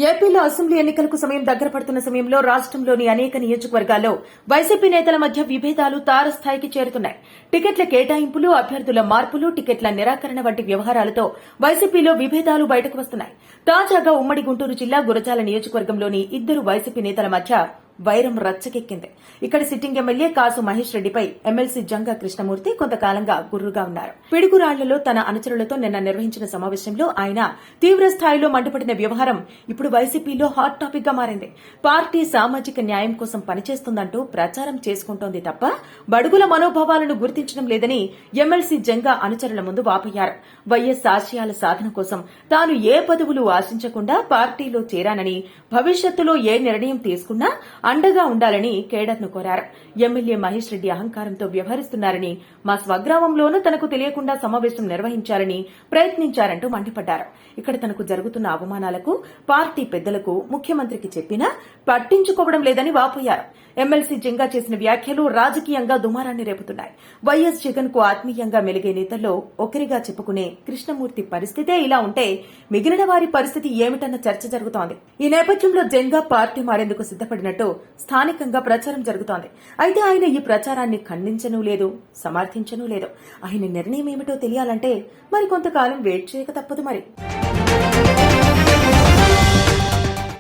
ఏపీలో అసెంబ్లీ ఎన్నికలకు సమయం దగ్గర పడుతున్న సమయంలో రాష్ట్రంలోని అనేక నియోజకవర్గాల్లో వైసీపీ నేతల మధ్య విభేదాలు తారస్థాయికి చేరుతున్నాయి. టికెట్ల కేటాయింపులు, అభ్యర్థుల మార్పులు, టికెట్ల నిరాకరణ వంటి వ్యవహారాలతో వైసీపీలో విభేదాలు బయటకు వస్తున్నాయి. తాజాగా ఉమ్మడి గుంటూరు జిల్లా గురజాల నియోజకవర్గంలోని ఇద్దరు వైసీపీ నేతల మధ్య వైరం రచ్చకెక్కింది. ఇక్కడ సిట్టింగ్ ఎమ్మెల్యే కాసు మహేష్ రెడ్డిపై ఎమ్మెల్సీ జంగా కృష్ణమూర్తి కొంతకాలంగా గుర్రుగా ఉన్నారు. పిడుగురాళ్లలో తన అనుచరులతో నిన్న నిర్వహించిన సమావేశంలో ఆయన తీవ్ర స్థాయిలో మండిపడిన వ్యవహారం ఇప్పుడు వైసీపీలో హాట్ టాపిక్ గా మారింది. పార్టీ సామాజిక న్యాయం కోసం పనిచేస్తుందంటూ ప్రచారం చేసుకుంటోంది తప్ప బడుగుల మనోభావాలను గుర్తించడం లేదని ఎమ్మెల్సీ జంగా అనుచరుల ముందు వాపోయారు. వైఎస్ ఆశయాల సాధన కోసం తాను ఏ పదవులు ఆశించకుండా పార్టీలో చేరానని, భవిష్యత్తులో ఏ నిర్ణయం తీసుకున్నా అండగా ఉండాలని కేడర్ను కోరారు. ఎమ్మెల్యే మహేష్ రెడ్డి అహంకారంతో వ్యవహరిస్తున్నారని, మా స్వగ్రామంలోనూ తనకు తెలియకుండా సమావేశం నిర్వహించారని ప్రయత్నించారంటూ మండిపడ్డారు. ఇక్కడ తనకు జరుగుతున్న అవమానాలకు పార్టీ పెద్దలకు ముఖ్యమంత్రికి చెప్పినా పట్టించుకోవడం లేదని వాపోయారు. ఎమ్మెల్సీ జంగా చేసిన వ్యాఖ్యలు రాజకీయంగా దుమారాన్ని రేపుతున్నాయి. వైఎస్ జగన్ కు ఆత్మీయంగా మెలిగే నేతల్లో ఒకరిగా చెప్పుకునే కృష్ణమూర్తి పరిస్థితే ఇలా ఉంటే మిగిలిన వారి పరిస్థితి ఏమిటన్న చర్చ జరుగుతోంది. ఈ నేపథ్యంలో జంగా పార్టీ మారేందుకు సిద్దపడినట్టు స్థానికంగా ప్రచారం జరుగుతోంది. అయితే ఆయన ఈ ప్రచారాన్ని ఖండించనూ లేదు, సమర్థించనూ లేదు. ఆయన నిర్ణయం ఏమిటో తెలియాలంటే మరికొంతకాలం వెయిట్ చేయక తప్పదు మరి.